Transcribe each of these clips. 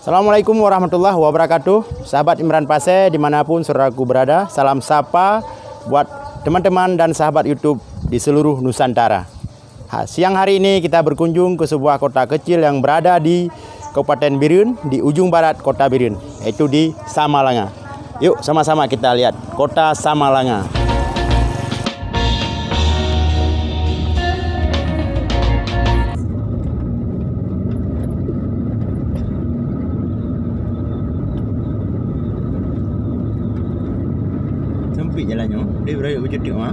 Assalamualaikum warahmatullahi wabarakatuh. Sahabat Imran Pase dimanapun saudaraku berada, salam sapa buat teman-teman dan sahabat YouTube di seluruh Nusantara. Siang hari ini kita berkunjung ke sebuah kota kecil yang berada di Kabupaten Birun, di ujung barat kota Birun, yaitu di Samalanga. Yuk sama-sama kita lihat kota Samalanga. Sempit jalannya, dia berada wujud dia mah.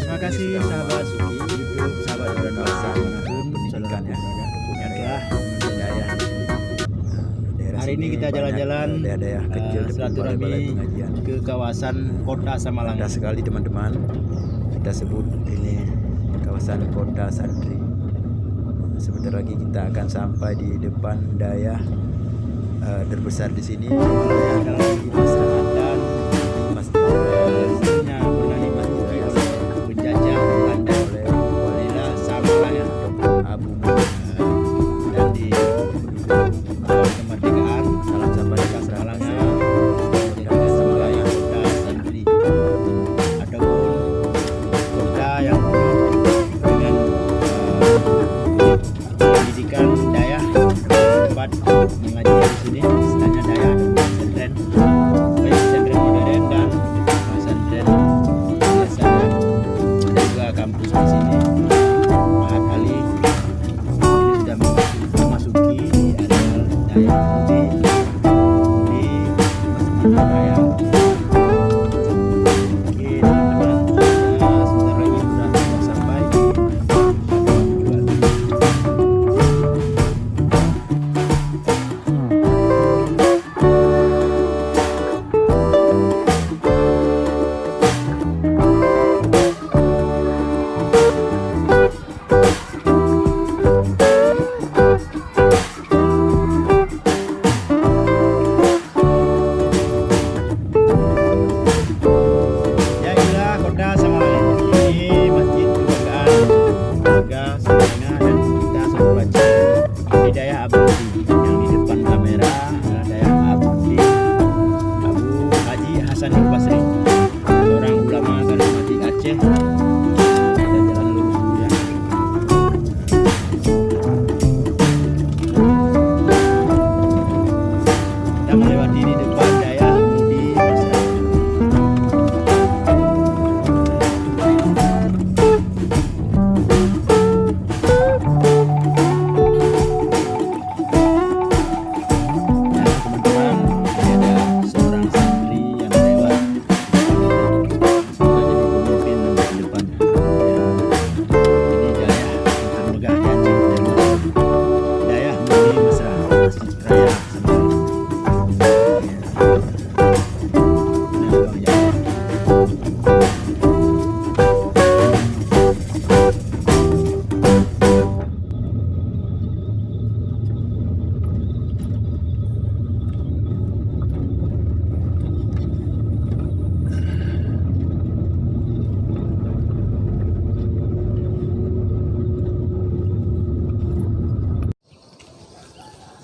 Terima kasih sahabat YouTube, sahabat Imran Pase pendidikan ya, punya daya. Hari ini kita jalan-jalan silaturahmi ke kawasan kota Samalanga. Indah sekali teman-teman, kita sebut ini kawasan kota Santri. Sebentar lagi kita akan sampai di depan daya terbesar di sini.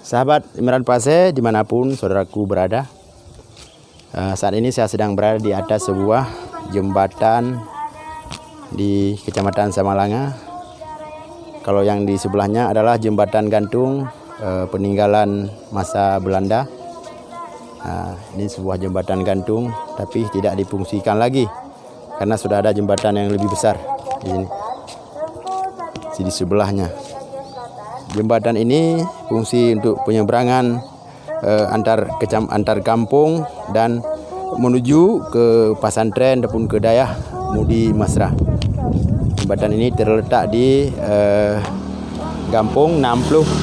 Sahabat Imran Pase dimanapun saudaraku berada, saat ini saya sedang berada di atas sebuah jembatan di Kecamatan Samalanga. Kalau yang di sebelahnya adalah jembatan gantung peninggalan masa Belanda. Ini sebuah jembatan gantung tapi tidak difungsikan lagi karena sudah ada jembatan yang lebih besar di sini. Di sebelahnya. Jembatan ini fungsi untuk penyeberangan antar kampung dan menuju ke pesantren ataupun ke dayah Mudi Masrah. Jembatan ini terletak di Kampung 60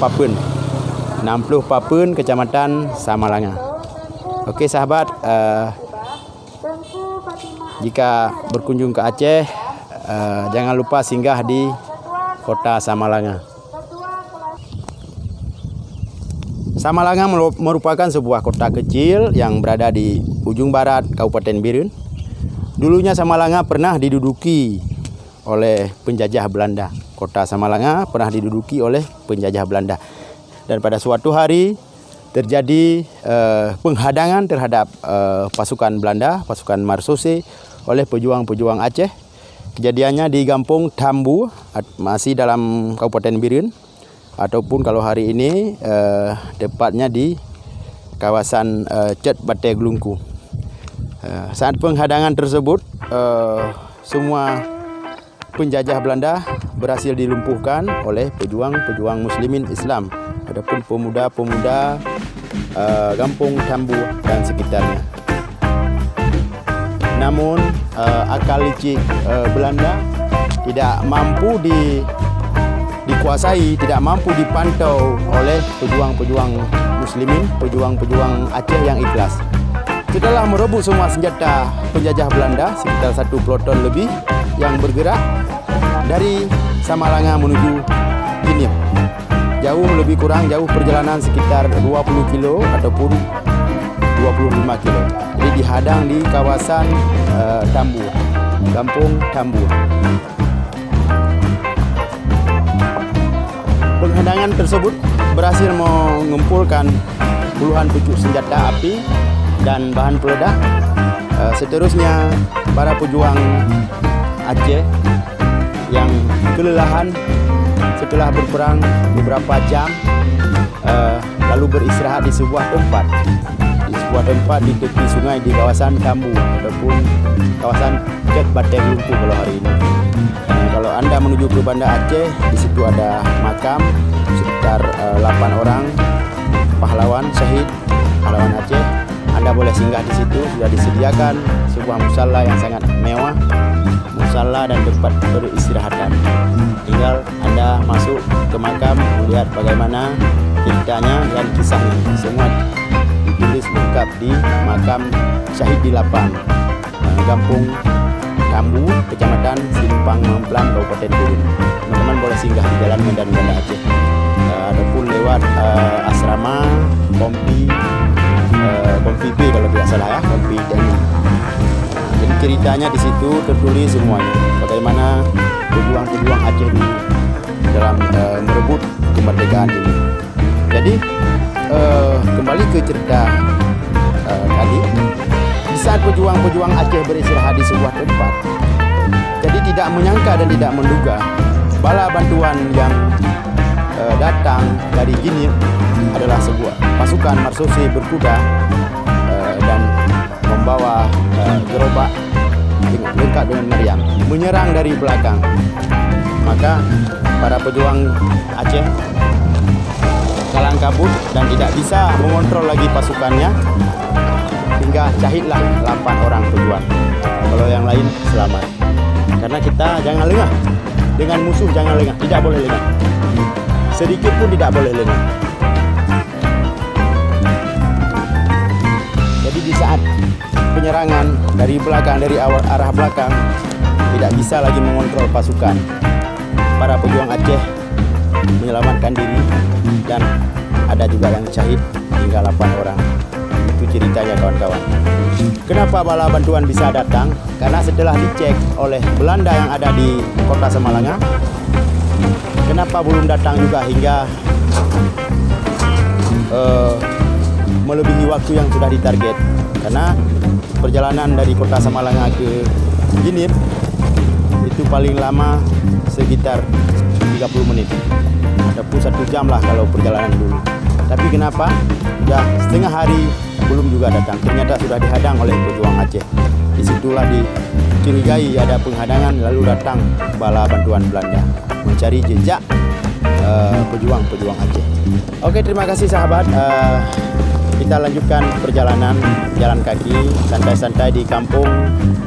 Papen, Kecamatan Samalanga. Oke sahabat, jika berkunjung ke Aceh, jangan lupa singgah di Kota Samalanga. Samalanga merupakan sebuah kota kecil yang berada di ujung barat Kabupaten Birun. Dulunya Samalanga pernah diduduki oleh penjajah Belanda. Kota Samalanga pernah diduduki oleh penjajah Belanda. Dan pada suatu hari terjadi penghadangan terhadap pasukan Belanda, pasukan Marsose oleh pejuang-pejuang Aceh. Kejadiannya di Kampung Tambu, masih dalam Kabupaten Birun, ataupun kalau hari ini tepatnya di kawasan Cet Bate Glungku. Saat penghadangan tersebut, semua penjajah Belanda berhasil dilumpuhkan oleh pejuang-pejuang Muslimin Islam, adapun pemuda-pemuda Kampung Tambu dan sekitarnya. Namun akal licik Belanda tidak mampu dikuasai, tidak mampu dipantau oleh pejuang-pejuang Muslimin, pejuang-pejuang Aceh yang ikhlas. Setelah merebut semua senjata penjajah Belanda, sekitar 1 peloton lebih yang bergerak dari Samalanga menuju Kinip. Lebih kurang jauh perjalanan sekitar 20 kilo ataupun 25 kilo. Jadi dihadang di kawasan Tambu, Kampung Tambu. Penghadangan tersebut berhasil mengumpulkan puluhan pucuk senjata api dan bahan peledak. Seterusnya para pejuang Aceh yang kelelahan setelah berperang beberapa jam lalu beristirahat di sebuah tempat di tepi sungai di kawasan Tambu ataupun kawasan Cet Bate Glungku kalau hari ini. Kalau Anda menuju ke Banda Aceh, di situ ada makam sekitar 8 orang pahlawan syahid pahlawan Aceh. Anda boleh singgah di situ, sudah disediakan sebuah musala yang sangat mewah, musala dan tempat beristirahatan. Tinggal Anda masuk ke makam, melihat bagaimana ceritanya dan kisahnya. Semua ditulis lengkap di makam Syahid di Lapan, Kampung Tambu, Kecamatan Simpang Mamplan, Kabupaten Birun. Teman-teman boleh singgah di Jalan Medan Banda Aceh, ataupun lewat asrama Kompi B kalau tidak salah ya, Kompi Teknik. Jadi ceritanya di situ tertulis semuanya, bagaimana pejuang-pejuang Aceh dulu dalam merebut kemerdekaan ini. Jadi kembali ke cerita tadi, di saat pejuang-pejuang Aceh beristirahat di sebuah tempat, jadi tidak menyangka dan tidak menduga bala bantuan yang datang dari Kinip adalah sebuah pasukan Marsose berkuda dan membawa gerobak lengkap dengan meriam, menyerang dari belakang. Maka para pejuang Aceh kalang kabut dan tidak bisa mengontrol lagi pasukannya, hingga syahidlah 8 orang pejuang. Kalau yang lain selamat. Karena kita jangan lengah dengan musuh, jangan lengah, tidak boleh lengah, sedikit pun tidak boleh lengah. Jadi di saat penyerangan dari belakang, dari arah belakang, tidak bisa lagi mengontrol pasukan. Para pejuang Aceh menyelamatkan diri dan ada juga yang syahid hingga 8 orang. Itu ceritanya kawan-kawan. Kenapa bala bantuan bisa datang? Karena setelah dicek oleh Belanda yang ada di Kota Samalanga, kenapa belum datang juga hingga melebihi waktu yang sudah ditarget, karena perjalanan dari kota Samalanga ke Jinip itu paling lama sekitar 30 menit ataupun 1 jam lah kalau perjalanan dulu. Tapi kenapa sudah setengah hari belum juga datang? Ternyata sudah dihadang oleh pejuang Aceh. Disitulah dicurigai ada penghadangan, lalu datang bala bantuan Belanda mencari jejak pejuang-pejuang Aceh. Oke, terima kasih sahabat. Kita lanjutkan perjalanan jalan kaki santai-santai di kampung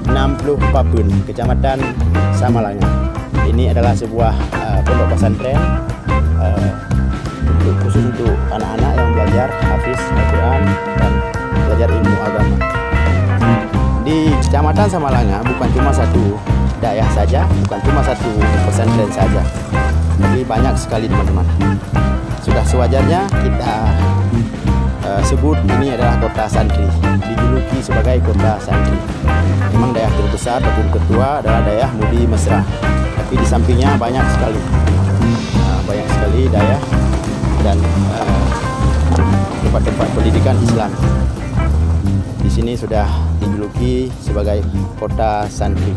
60 Papun, Kecamatan Samalanga. Ini adalah sebuah pondok pesantren khusus untuk anak-anak yang belajar hafiz Al-Quran dan belajar ilmu agama. Di Kecamatan Samalanga bukan cuma satu daerah saja, bukan cuma satu pesantren saja, tapi banyak sekali teman-teman. Sudah sewajarnya kita sebut ini adalah kota santri, dijuluki sebagai kota santri. Memang daerah terbesar ataupun ketua adalah daerah Mudi Mesra, tapi di sampingnya banyak sekali daerah dan tempat-tempat pendidikan Islam. Di sini sudah dijuluki sebagai kota santri.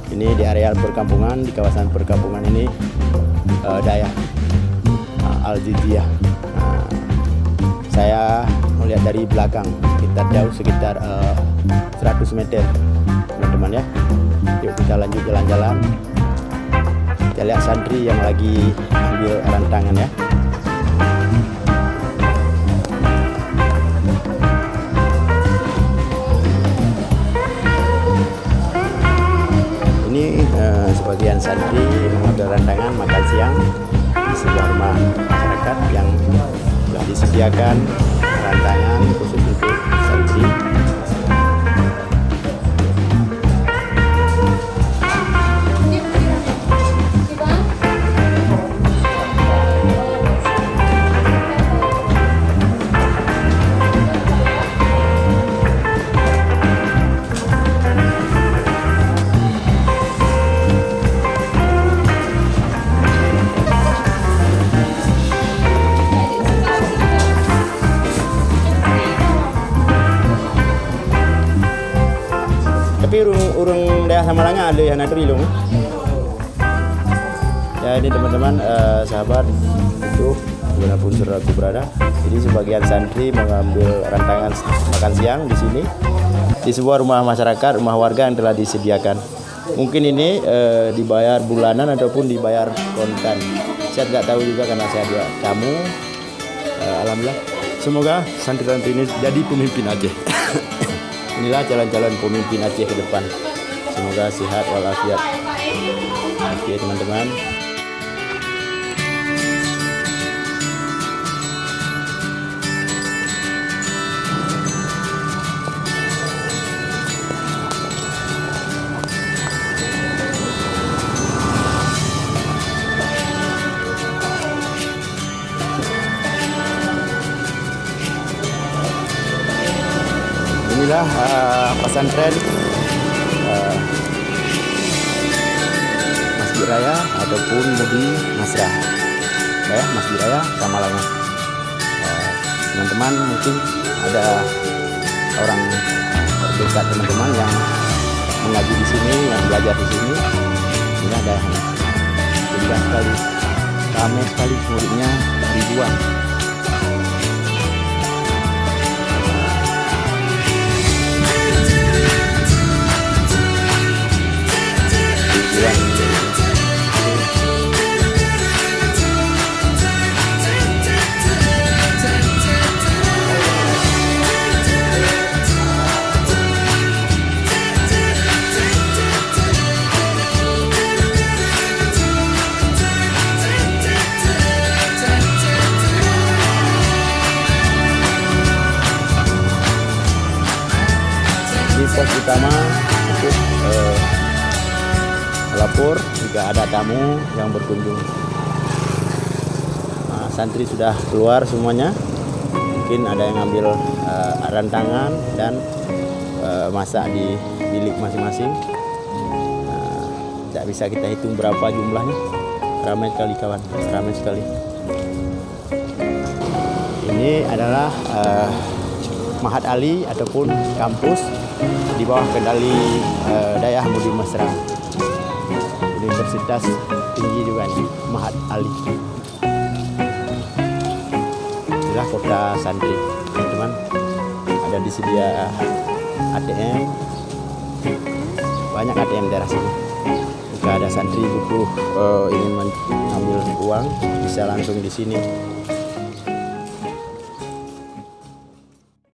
Ini di areal perkampungan, di kawasan perkampungan ini daerah Al-Jiziyah. Saya melihat dari belakang, kita jauh sekitar 100 meter teman-teman ya. Yuk kita lanjut jalan-jalan. Kita lihat santri yang lagi ambil rantangan ya. Ini sebagian santri mengambil rantangan makan siang di sebuah rumah masyarakat yang sudah disediakan rantangan khusus untuk santri. Tapi urung daerah Samalanga ada yang natri long. Ya ini teman-teman sahabat itu dimanapun saudaraku berada. Jadi sebagian santri mengambil rantangan makan siang di sini di sebuah rumah masyarakat, rumah warga yang telah disediakan. Mungkin ini dibayar bulanan ataupun dibayar kontan. Saya tidak tahu juga karena saya ada tamu. Alhamdulillah. Semoga santri-santri ini jadi pemimpin Aceh. Inilah calon-calon pemimpin Aceh ke depan. Semoga sehat walafiat. Oke teman-teman. Inilah pesantren Masjid Raya ataupun Mudi Mesra ya, Masjid Raya Samalanga. Teman-teman mungkin ada orang terdekat teman-teman yang mengaji di sini, yang belajar di sini. Ini ada indah sekali, ramai sekali, muridnya ribuan. Pos utama untuk melapor jika ada tamu yang berkunjung. Santri sudah keluar semuanya, mungkin ada yang ambil rantangan dan masak di bilik masing-masing. Tidak bisa kita hitung berapa jumlahnya, ramai sekali kawan, ramai sekali. Ini Ini adalah Mahat Ali ataupun kampus di bawah kendali Dayah Budi Mesra. Universitas tinggi juga nih, Mahat Ali. Inilah kota santri, teman-teman. Ada disedia ATM, banyak ATM daerah sini. Jika ada santri butuh ingin mengambil uang, bisa langsung di sini.